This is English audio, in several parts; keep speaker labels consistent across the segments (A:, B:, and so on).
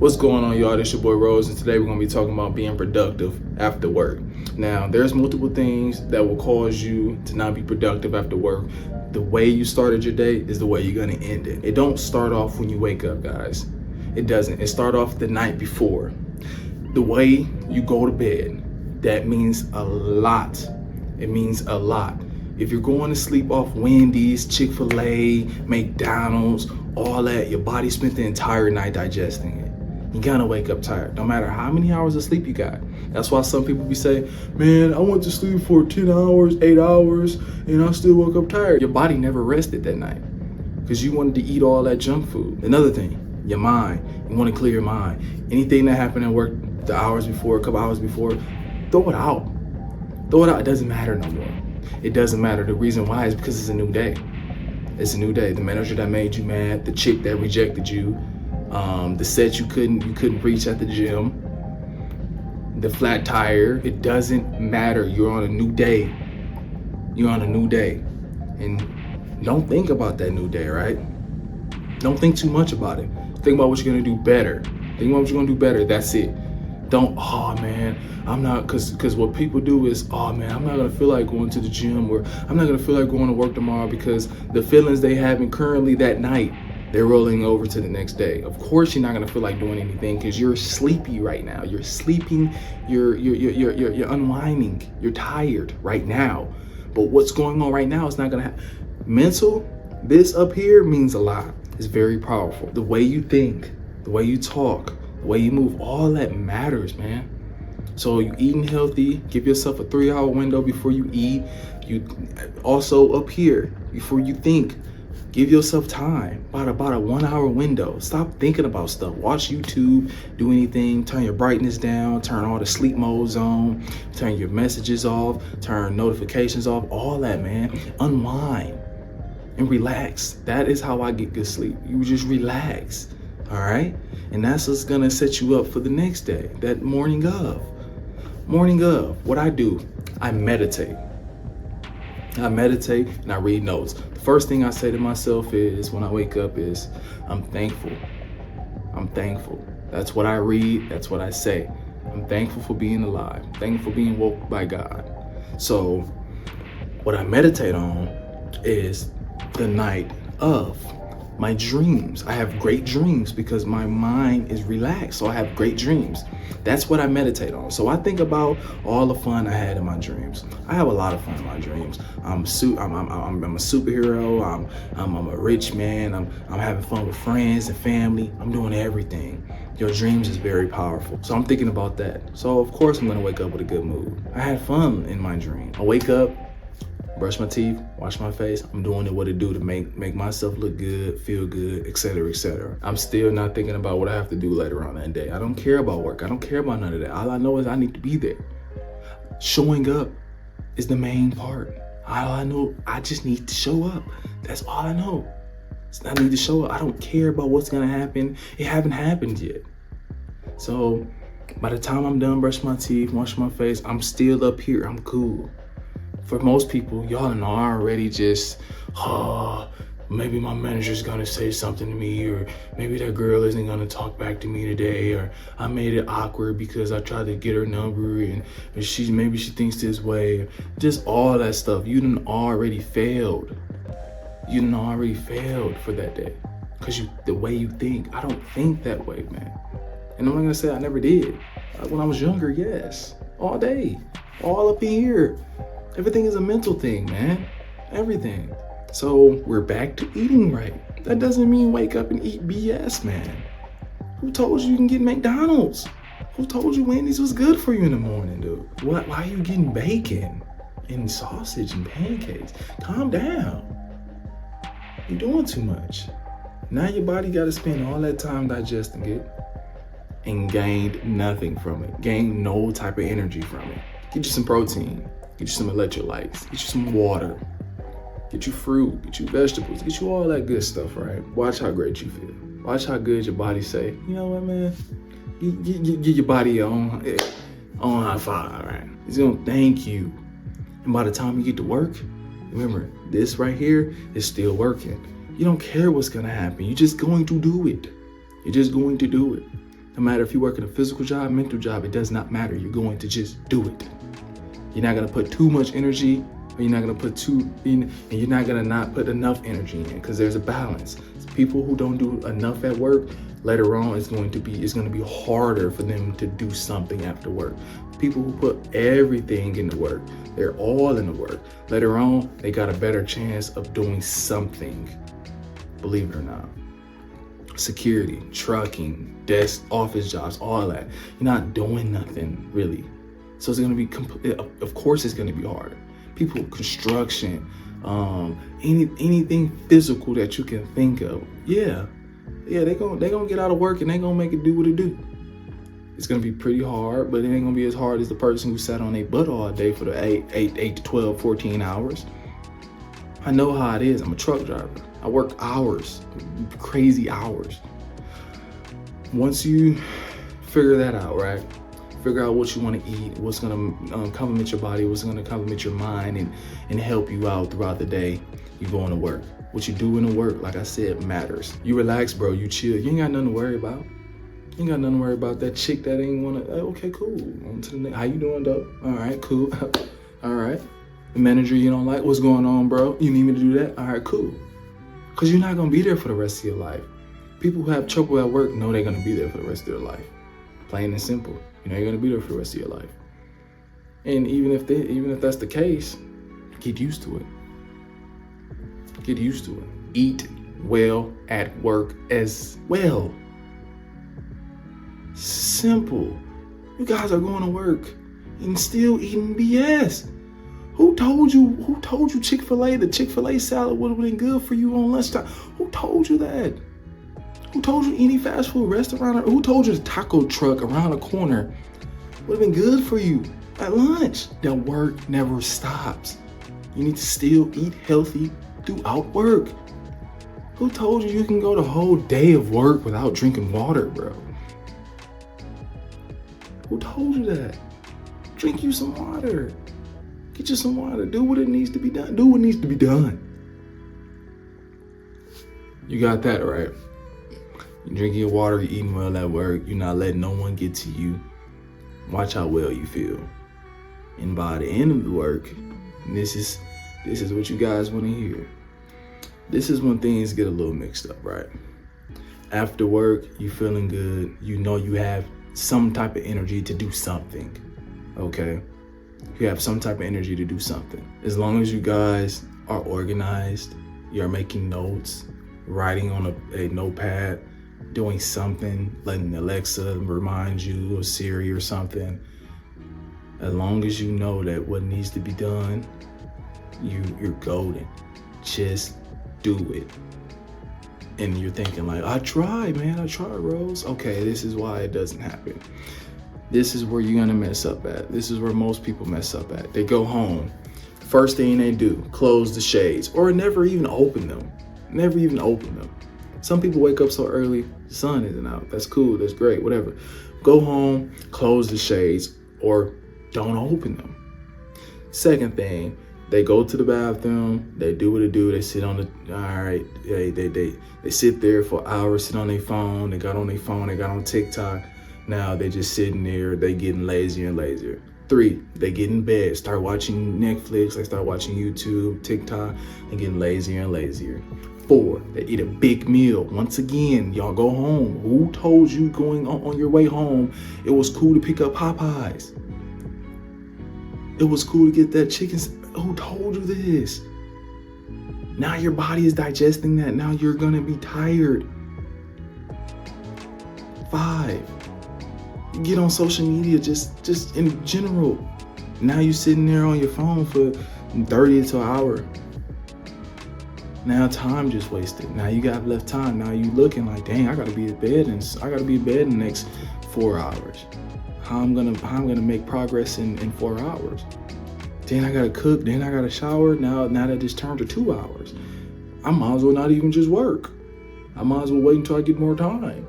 A: What's going on, y'all? This your boy Rose, and today we're going to be talking about being productive after work. Now, there's multiple things that will cause you to not be productive after work. The way you started your day is the way you're going to end it. It don't start off when you wake up, guys. It doesn't. It start off the night before. The way you go to bed, that means a lot. It means a lot. If you're going to sleep off Wendy's, Chick-fil-A, McDonald's, all that, your body spent the entire night digesting it. You're gonna wake up tired, no matter how many hours of sleep you got. That's why some people be saying, man, I went to sleep for 10 hours, 8 hours, and I still woke up tired. Your body never rested that night because you wanted to eat all that junk food. Another thing, your mind. You want to clear your mind. Anything that happened at work the hours before, a couple hours before, throw it out. Throw it out. It doesn't matter no more. It doesn't matter. The reason why is because it's a new day. It's a new day. The manager that made you mad, the chick that rejected you, the set you couldn't reach at the gym, the flat tire, it doesn't matter. You're on a new day. You're on a new day. And don't think about that new day, right? Don't think too much about it. Think about what you're gonna do better. Think about what you're gonna do better. That's it. Don't, oh man, I'm not, cause what people do is, oh man, I'm not gonna feel like going to the gym, or I'm not gonna feel like going to work tomorrow, because the feelings they having currently that night, they're rolling over to the next day. Of course, you're not gonna feel like doing anything because you're sleepy right now. You're sleeping. You're unwinding. You're tired right now. But what's going on right now is not gonna happen. Mental, this up here means a lot. It's very powerful. The way you think, the way you talk, the way you move, all that matters, man. So you eating healthy. Give yourself a 3-hour window before you eat. You also up here before you think. Give yourself time, about a 1-hour window. Stop thinking about stuff. Watch YouTube, do anything, turn your brightness down, turn all the sleep modes on, turn your messages off, turn notifications off, all that, man. Unwind and relax. That is how I get good sleep. You just relax, all right? And that's what's gonna set you up for the next day, that morning of. Morning of, what I do, I meditate. I meditate and I read notes. The first thing I say to myself is, when I wake up, is, I'm thankful. I'm thankful. That's what I read. That's what I say. I'm thankful for being alive. Thankful for being woke by God. So what I meditate on is the night of my dreams. I have great dreams because my mind is relaxed. So I have great dreams. That's what I meditate on. So I think about all the fun I had in my dreams. I have a lot of fun in my dreams. I'm a superhero. I'm a rich man. I'm having fun with friends and family. I'm doing everything. Your dreams is very powerful. So I'm thinking about that. So of course I'm gonna wake up with a good mood. I had fun in my dream. I wake up, brush my teeth, wash my face. I'm doing it what it do to make myself look good, feel good, etc., etc. I'm still not thinking about what I have to do later on that day. I don't care about work. I don't care about none of that. All I know is I need to be there. Showing up is the main part. All I know, I just need to show up. That's all I know. I need to show up. I don't care about what's gonna happen. It haven't happened yet. So by the time I'm done brushing my teeth, washing my face, I'm still up here. I'm cool. For most people, y'all know already just, maybe my manager's gonna say something to me, or maybe that girl isn't gonna talk back to me today, or I made it awkward because I tried to get her number and maybe she thinks this way. Just all that stuff. You done already failed. You done already failed for that day because the way you think. I don't think that way, man. And I'm not gonna say I never did. When I was younger, yes, all day, all up in here. Everything is a mental thing, man. Everything. So we're back to eating right. That doesn't mean wake up and eat BS, man. Who told you can get McDonald's? Who told you Wendy's was good for you in the morning, dude? Why are you getting bacon and sausage and pancakes? Calm down. You're doing too much. Now your body got to spend all that time digesting it and gained nothing from it. Gained no type of energy from it. Get you some protein. Get you some electrolytes, get you some water, get you fruit, get you vegetables, get you all that good stuff, right? Watch how great you feel. Watch how good your body say, you know what, man? Get your body on high five, right? It's gonna thank you. And by the time you get to work, remember, this right here is still working. You don't care what's gonna happen. You're just going to do it. You're just going to do it. No matter if you work in a physical job, mental job, it does not matter. You're going to just do it. You're not going to put too much energy, or you're not going to put too in, and you're not going to not put enough energy in, because there's a balance. People who don't do enough at work, later on it's going to be harder for them to do something after work. People who put everything into work, they're all in the work, later on they got a better chance of doing something, believe it or not. Security, trucking, desk, office jobs, all that. You're not doing nothing really. So it's gonna be, of course it's gonna be harder. People, construction, anything physical that you can think of. Yeah, they gonna get out of work and they gonna make it do what it do. It's gonna be pretty hard, but it ain't gonna be as hard as the person who sat on their butt all day for the 8 to 12, 14 hours. I know how it is. I'm a truck driver. I work hours, crazy hours. Once you figure that out, right? Figure out what you want to eat, what's going to compliment your body, what's going to compliment your mind and help you out throughout the day. You going to work. What you do in the work, like I said, matters. You relax, bro. You chill. You ain't got nothing to worry about. You ain't got nothing to worry about. That chick that ain't want to, okay, cool. On to the next. How you doing, though? All right, cool. All right. The manager you don't like, what's going on, bro? You need me to do that? All right, cool. Because you're not going to be there for the rest of your life. People who have trouble at work know they're going to be there for the rest of their life. Plain and simple. You know you're gonna be there for the rest of your life. And even if that's the case, get used to it. Get used to it. Eat well at work as well. Simple. You guys are going to work and still eating BS. Who told you Chick-fil-A, the Chick-fil-A salad would have been good for you on lunchtime? Who told you that? Who told you any fast food restaurant, or who told you the taco truck around the corner would have been good for you at lunch? The work never stops. You need to still eat healthy throughout work. Who told you can go the whole day of work without drinking water, bro? Who told you that? Drink you some water. Get you some water. Do what it needs to be done. Do what needs to be done. You got that right. You're drinking your water, you're eating well at work, you're not letting no one get to you. Watch how well you feel. And by the end of the work, this is what you guys want to hear. This is when things get a little mixed up, right? After work, you feeling good. You know you have some type of energy to do something, okay? You have some type of energy to do something. As long as you guys are organized, you're making notes, writing on a notepad, doing something, letting Alexa remind you, or Siri or something. As long as you know that what needs to be done, you're golden. Just do it. And you're thinking like, I tried, Rose. Okay, this is why it doesn't happen. This is where you're gonna mess up at. This is where most people mess up at. They go home. First thing they do, close the shades, or never even open them. Never even open them. Some people wake up so early, the sun isn't out. That's cool, that's great, whatever. Go home, close the shades, or don't open them. Second thing, they go to the bathroom, they do what they do, they sit on the, all right, they sit there for hours, sit on their phone, they got on TikTok. Now they just sitting there, they getting lazier and lazier. 3, they get in bed, start watching Netflix, they start watching YouTube, TikTok, and getting lazier and lazier. 4, they eat a big meal. Once again, y'all go home. Who told you going on your way home, it was cool to pick up Popeyes? It was cool to get that chicken. Who told you this? Now your body is digesting that. Now you're gonna be tired. 5, you get on social media just in general. Now you're sitting there on your phone for 30 to an hour. Now time just wasted. Now you got left time. Now you looking like, dang, I gotta be in bed in the next 4 hours. How I'm gonna make progress in 4 hours? Then I gotta cook. Then I gotta shower. Now that just turned to 2 hours. I might as well not even just work. I might as well wait until I get more time.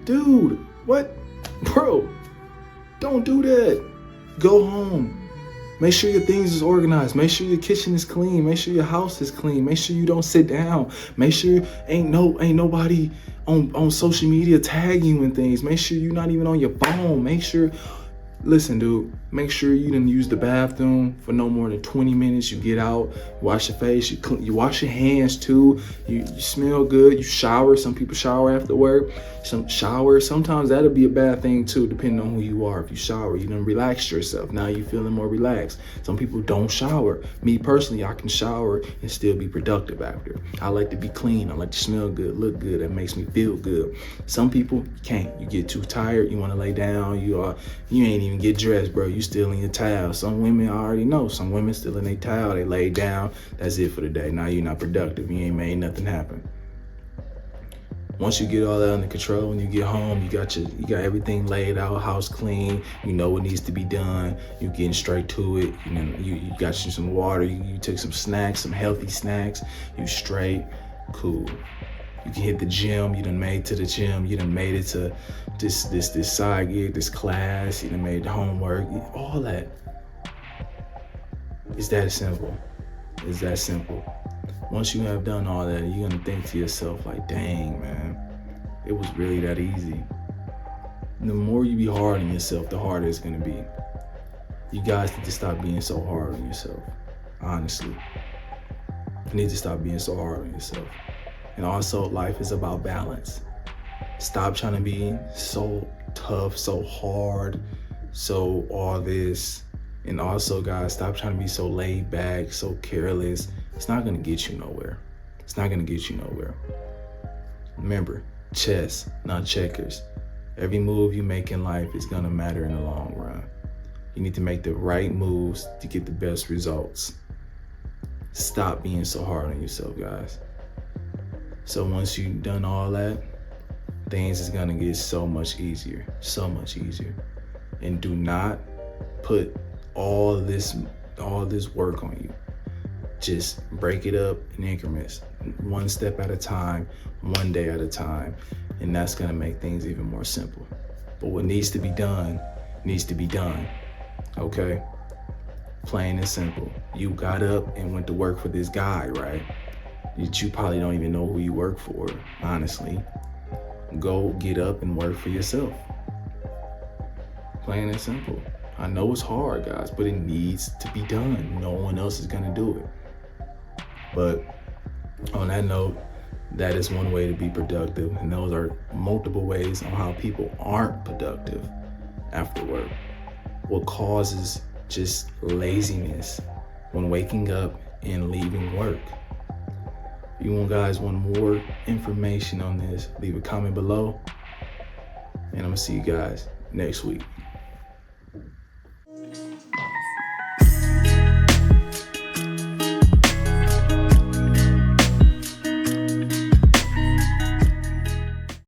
A: Dude, what? Bro, don't do that. Go home. Make sure your things is organized. Make sure your kitchen is clean. Make sure your house is clean. Make sure you don't sit down. Make sure ain't nobody on social media tagging you and things. Make sure you're not even on your phone. Make sure, listen, dude, make sure you didn't use the bathroom for no more than 20 minutes. You get out, wash your face, you wash your hands too. You smell good. You shower. Some people shower after work. Sometimes that'll be a bad thing too, depending on who you are. If you shower, you done relaxed yourself. Now you're feeling more relaxed. Some people don't shower. Me personally, I can shower and still be productive after. I like to be clean. I like to smell good, look good. That makes me feel good. Some people can't. You get too tired. You want to lay down. You ain't even get dressed, bro. You still in your towel. Some women, I already know. Some women still in their towel. They lay down. That's it for the day. Now you're not productive. You ain't made nothing happen. Once you get all that under control and you get home, you got everything laid out, house clean, you know what needs to be done, you getting straight to it, you got you some water, you took some snacks, some healthy snacks, you straight, cool. You can hit the gym, you done made it to the gym, you done made it to this side gig, this class, you done made the homework, all that. It's that simple. It's that simple. Once you have done all that, you're gonna think to yourself like, dang, man, it was really that easy. And the more you be hard on yourself, the harder it's gonna be. You guys need to stop being so hard on yourself, honestly. You need to stop being so hard on yourself. And also, life is about balance. Stop trying to be so tough, so hard, so all this. And also, guys, stop trying to be so laid back, so careless. It's not gonna get you nowhere. It's not gonna get you nowhere. Remember, chess, not checkers. Every move you make in life is gonna matter in the long run. You need to make the right moves to get the best results. Stop being so hard on yourself, guys. So once you've done all that, things is gonna get so much easier, so much easier. And do not put all this work on you. Just break it up in increments, one step at a time, one day at a time, and that's gonna make things even more simple. But what needs to be done, okay? Plain and simple. You got up and went to work for this guy, right? You probably don't even know who you work for, honestly. Go get up and work for yourself. Plain and simple. I know it's hard, guys, but it needs to be done. No one else is gonna do it. But on that note, that is one way to be productive. And those are multiple ways on how people aren't productive after work. What causes just laziness when waking up and leaving work. If you guys want more information on this, leave a comment below. And I'm gonna see you guys next week.